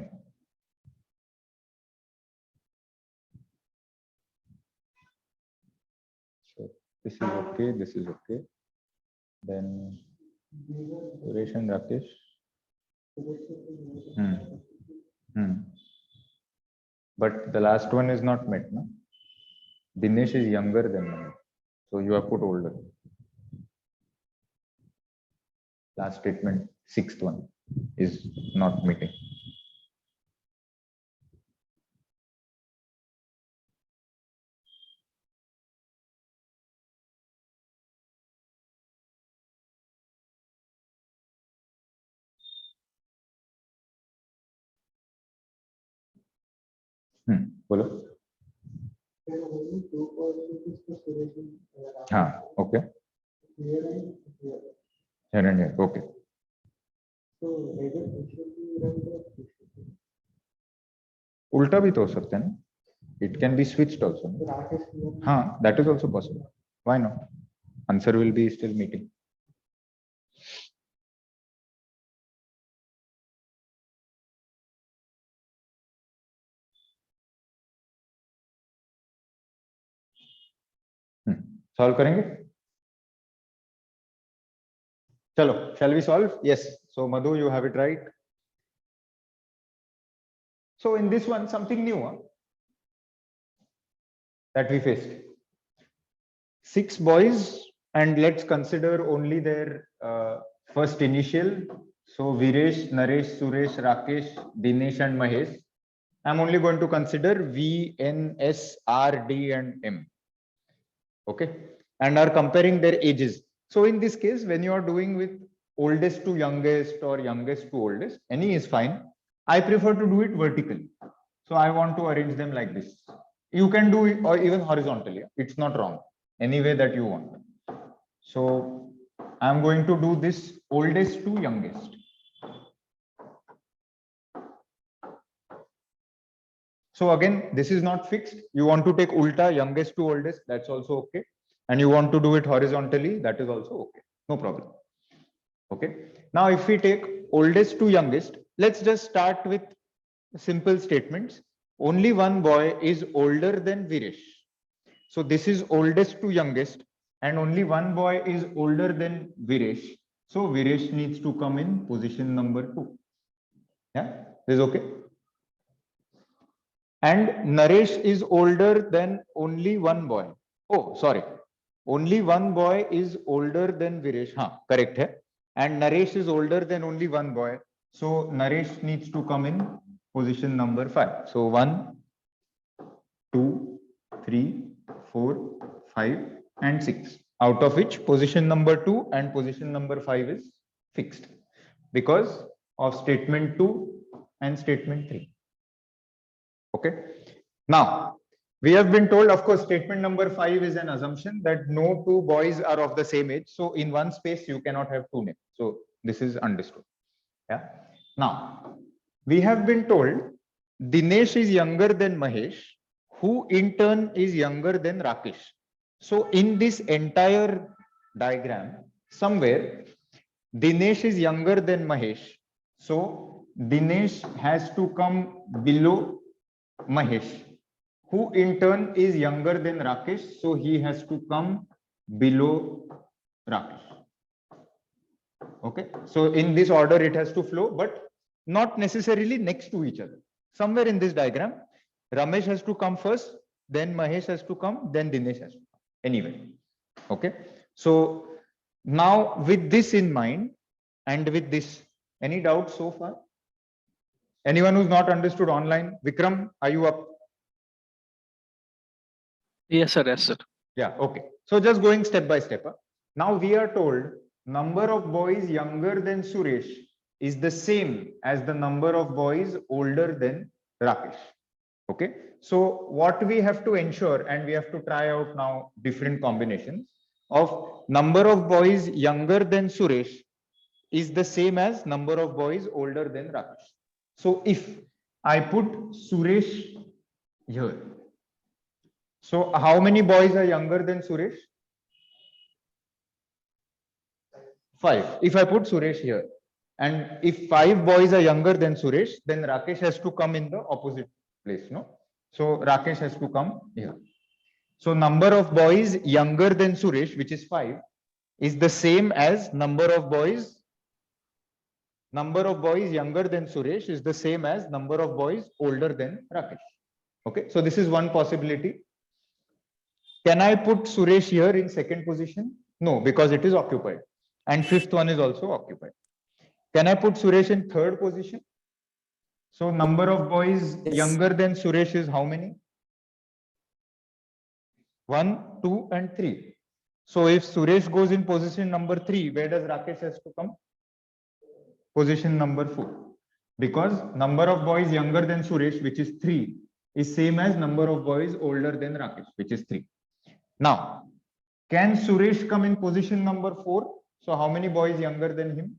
Speaker 1: So this is okay. This is okay. Then Suresh and Rakesh. But the last one is not met, no? Dinesh is younger than me, so you have put older. Last statement, sixth one, is not meeting. बोलो. हाँ, okay. Okay. उल्टा भी तो हो सकता है ना? It can be switched also. हाँ, that is also possible. Why not? Answer will be still meeting. Solve करेंगे? चलो, shall we solve? Yes. So Madhu, you have it right. So in this one, something new that we faced. 6 boys, and let's consider only their first initial. So Viresh, Naresh, Suresh, Rakesh, Dinesh, and Mahesh. I'm only going to consider V, N, S, R, D, and M. Okay, and are comparing their ages. So in this case, when you are doing with oldest to youngest or youngest to oldest, any is fine. I prefer to do it vertically. So I want to arrange them like this. You can do it or even horizontally. It's not wrong. Any way that you want. So I'm going to do this oldest to youngest. So again, this is not fixed. You want to take ulta, youngest to oldest, that's also okay. And you want to do it horizontally, that is also okay. No problem. Okay. Now, if we take oldest to youngest, let's just start with simple statements. Only one boy is older than Viresh. So this is oldest to youngest, and only one boy is older than Viresh. So Viresh needs to come in position number 2. Yeah, this is okay. And Naresh is older than only one boy. Oh, sorry. Only one boy is older than Viresh. Correct. Hai? And Naresh is older than only one boy. So Naresh needs to come in position number 5. So 1, 2, 3, 4, 5, and 6. Out of which position number 2 and position number 5 is fixed because of statement 2 and statement 3. Okay. Now, we have been told, of course, statement number 5 is an assumption that no 2 boys are of the same age. So in one space, you cannot have 2 names. So this is understood. Yeah. Now, we have been told Dinesh is younger than Mahesh, who in turn is younger than Rakesh. So in this entire diagram, somewhere, Dinesh is younger than Mahesh. So Dinesh has to come below Mahesh, who in turn is younger than Rakesh. So he has to come below Rakesh. Okay. So in this order, it has to flow, but not necessarily next to each other. Somewhere in this diagram, Ramesh has to come first, then Mahesh has to come, then Dinesh has to come. Anyway. Okay. So now with this in mind and with this, any doubts so far? Anyone who's not understood online? Vikram, are you up?
Speaker 4: Yes, sir. Yes, sir.
Speaker 1: Yeah, okay. So just going step by step. Now we are told number of boys younger than Suresh is the same as the number of boys older than Rakesh. Okay. So what we have to ensure, and we have to try out now different combinations of number of boys younger than Suresh is the same as number of boys older than Rakesh. So if I put Suresh here, so how many boys are younger than Suresh? 5. If I put Suresh here, and if 5 boys are younger than Suresh, then Rakesh has to come in the opposite place, no? So Rakesh has to come here. So number of boys younger than Suresh, which is 5, is the same as number of boys younger than Suresh is the same as number of boys older than Rakesh. Okay, so this is one possibility. Can I put Suresh here in second position? No, because it is occupied. And fifth one is also occupied. Can I put Suresh in third position? So number of boys
Speaker 5: Yes.
Speaker 1: younger than Suresh is how many? 1, 2, and 3. So if Suresh goes in position number 3, where does Rakesh has to come? Position number 4. Because number of boys younger than Suresh, which is 3, is same as number of boys older than Rakesh, which is 3. Now, can Suresh come in position number 4? So how many boys younger than him?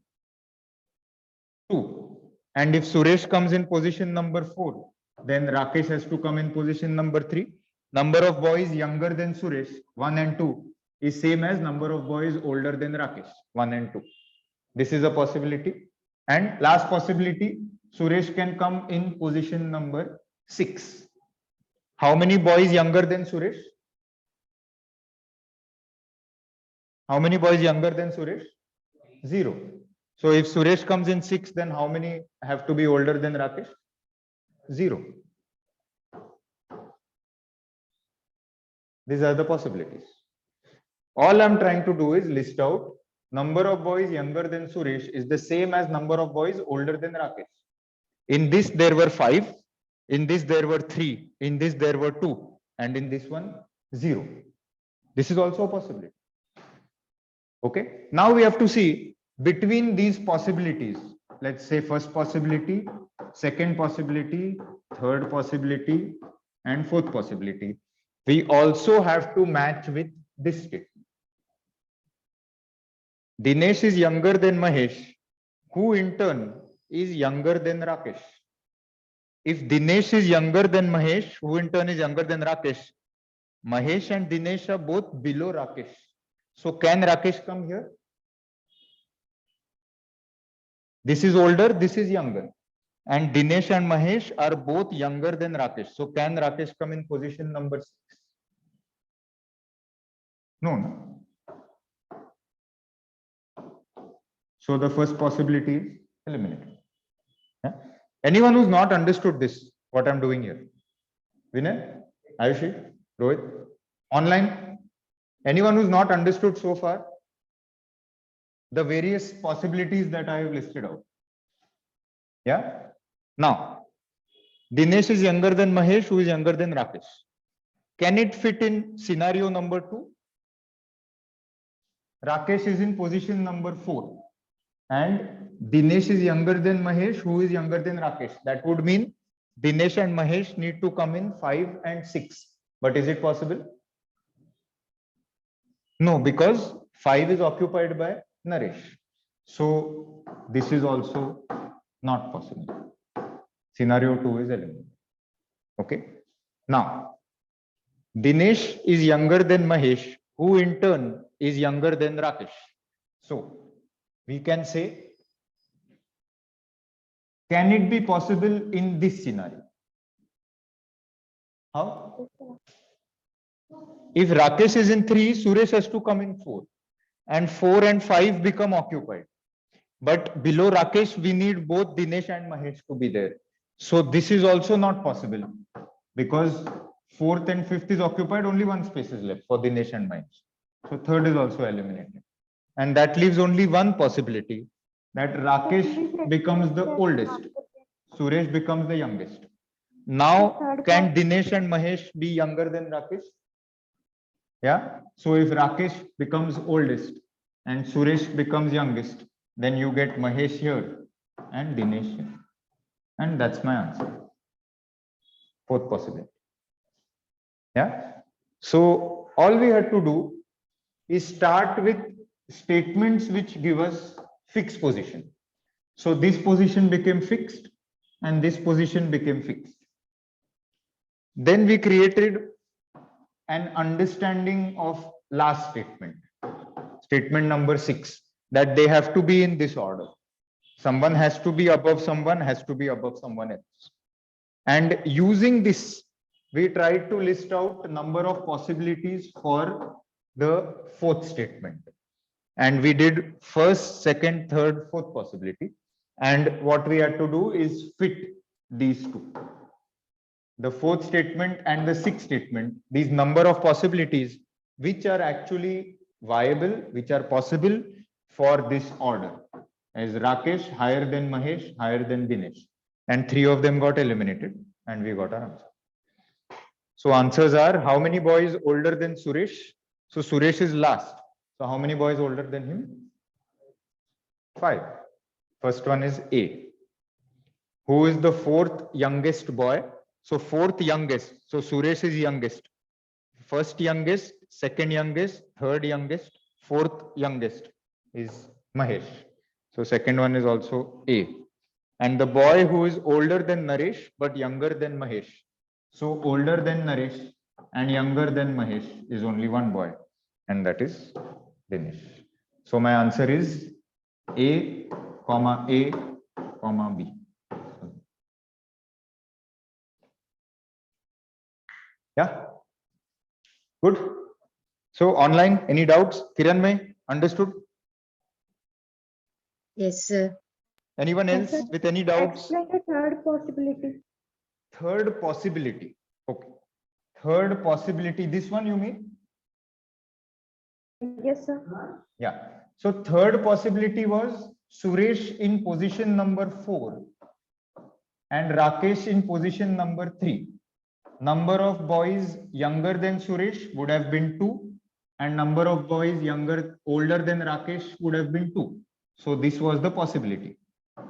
Speaker 1: 2. And if Suresh comes in position number 4, then Rakesh has to come in position number 3. Number of boys younger than Suresh, 1 and 2, is same as number of boys older than Rakesh, 1 and 2. This is a possibility. And last possibility, Suresh can come in position number 6. How many boys younger than Suresh? How many boys younger than Suresh? 0. So if Suresh comes in 6, then how many have to be older than Rakesh? 0. These are the possibilities. All I'm trying to do is list out number of boys younger than Suresh is the same as number of boys older than Rakesh. In this, there were 5. In this, there were 3. In this, there were 2. And in this one, 0. This is also a possibility. Okay. Now we have to see between these possibilities. Let's say first possibility, second possibility, third possibility, and fourth possibility. We also have to match with this statement. Dinesh is younger than Mahesh, who in turn is younger than Rakesh. If Dinesh is younger than Mahesh, who in turn is younger than Rakesh, Mahesh and Dinesh are both below Rakesh. So can Rakesh come here? This is older, this is younger. And Dinesh and Mahesh are both younger than Rakesh. So can Rakesh come in position number 6? No. So the first possibility is eliminated. Yeah? Anyone who's not understood this, what I'm doing here? Vinay, Ayushi, Rohit, online? Anyone who's not understood so far the various possibilities that I have listed out? Yeah. Now, Dinesh is younger than Mahesh, who is younger than Rakesh. Can it fit in scenario number 2? Rakesh is in position number 4. And Dinesh is younger than Mahesh, who is younger than Rakesh. That would mean Dinesh and Mahesh need to come in 5 and 6. But is it possible? No, because 5 is occupied by Naresh. So this is also not possible. Scenario 2 is eliminated. Okay. Now, Dinesh is younger than Mahesh, who in turn is younger than Rakesh. So we can say, can it be possible in this scenario? How? If Rakesh is in 3, Suresh has to come in 4. And 4 and 5 become occupied. But below Rakesh, we need both Dinesh and Mahesh to be there. So this is also not possible. Because 4th and 5th is occupied, only one space is left for Dinesh and Mahesh. So 3rd is also eliminated. And that leaves only one possibility, that Rakesh becomes the oldest. Suresh becomes the youngest. Now, can Dinesh and Mahesh be younger than Rakesh? Yeah. So if Rakesh becomes oldest and Suresh becomes youngest, then you get Mahesh here and Dinesh here. And that's my answer. Fourth possibility. Yeah. So all we had to do is start with statements which give us fixed position. So this position became fixed and this position became fixed. Then we created an understanding of last statement, statement number 6, that they have to be in this order. Someone has to be above someone, has to be above someone else. And using this, we tried to list out number of possibilities for the fourth statement. And we did first, second, third, fourth possibility. And what we had to do is fit these two. The fourth statement and the sixth statement, these number of possibilities which are actually viable, which are possible for this order, as Rakesh higher than Mahesh, higher than Dinesh, and 3 of them got eliminated and we got our answer. So answers are, how many boys older than Suresh? So Suresh is last. So how many boys older than him? 5. First one is A. Who is the fourth youngest boy? So fourth youngest. So Suresh is youngest. First youngest, second youngest, third youngest, fourth youngest is Mahesh. So second one is also A. And the boy who is older than Naresh but younger than Mahesh. So older than Naresh and younger than Mahesh is only one boy, and that is Dinesh. So my answer is A, comma A, comma B. Yeah. Good. So online, any doubts? Kiranmay, understood?
Speaker 6: Yes, sir.
Speaker 1: Anyone
Speaker 2: Yes,
Speaker 1: else
Speaker 2: sir.
Speaker 1: with any doubts?
Speaker 2: Explain the third possibility.
Speaker 1: Third possibility. Okay. Third possibility. This one you mean?
Speaker 2: Yes, sir.
Speaker 1: Yeah. So third possibility was Suresh in position number 4 and Rakesh in position number 3. Number of boys younger than Suresh would have been 2 and number of boys older than Rakesh would have been 2. So this was the possibility.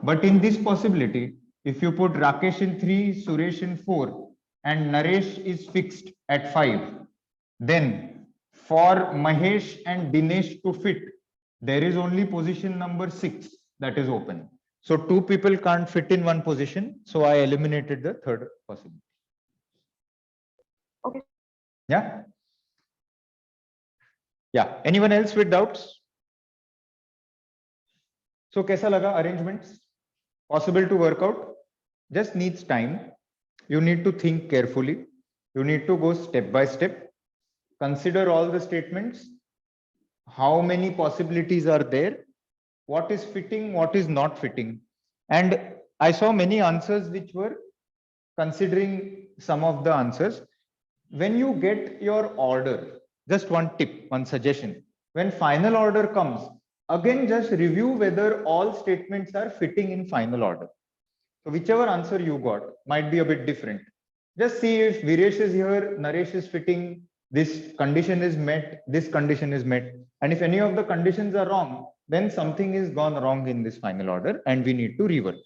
Speaker 1: But in this possibility, if you put Rakesh in 3, Suresh in 4 and Naresh is fixed at 5, then for Mahesh and Dinesh to fit, there is only position number 6 that is open. So 2 people can't fit in one position. So I eliminated the third possibility.
Speaker 2: Okay.
Speaker 1: Yeah. Yeah. Anyone else with doubts? So kaisa laga arrangements? Possible to work out? Just needs time. You need to think carefully. You need to go step by step. Consider all the statements. How many possibilities are there? What is fitting? What is not fitting? And I saw many answers which were considering some of the answers. When you get your order, just one tip, one suggestion. When final order comes, again just review whether all statements are fitting in final order. So whichever answer you got might be a bit different. Just see if Viresh is here, Naresh is fitting, this condition is met, this condition is met. And if any of the conditions are wrong, then something is gone wrong in this final order and we need to rework.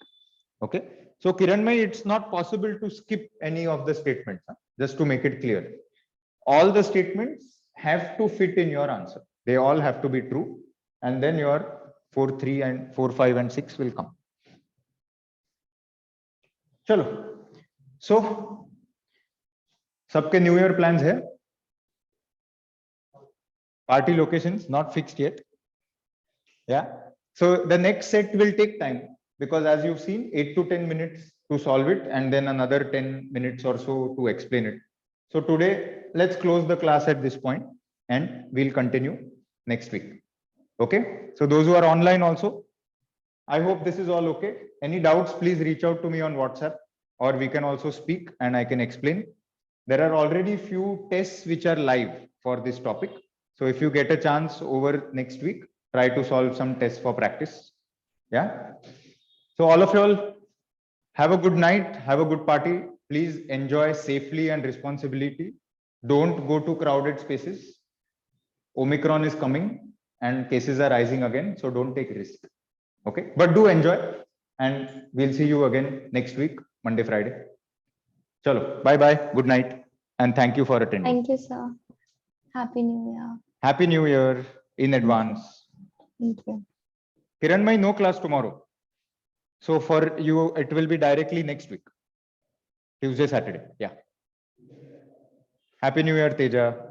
Speaker 1: Okay. So Kiranmay, it's not possible to skip any of the statements, just to make it clear. All the statements have to fit in your answer. They all have to be true. And then your 4, 3 and 4, 5 and 6 will come. Chalo. So, सबके New Year plans है? Party locations not fixed yet. Yeah. So the next set will take time because as you've seen, 8 to 10 minutes to solve it and then another 10 minutes or so to explain it. So today, let's close the class at this point and we'll continue next week. Okay. So those who are online also, I hope this is all okay. Any doubts, please reach out to me on WhatsApp or we can also speak and I can explain. There are already few tests which are live for this topic. So if you get a chance over next week, try to solve some tests for practice. Yeah. So all of you all have a good night, have a good party. Please enjoy safely and responsibility. Don't go to crowded spaces. Omicron is coming and cases are rising again. So don't take risk. Okay. But do enjoy. And we'll see you again next week, Monday, Friday. Chalo. Bye bye. Good night. And thank you for attending.
Speaker 6: Thank you, sir. Happy New Year.
Speaker 1: Happy New Year in advance.
Speaker 6: Thank you.
Speaker 1: Kiranmai, no class tomorrow. So for you, it will be directly next week. Tuesday, Saturday. Yeah. Happy New Year, Teja.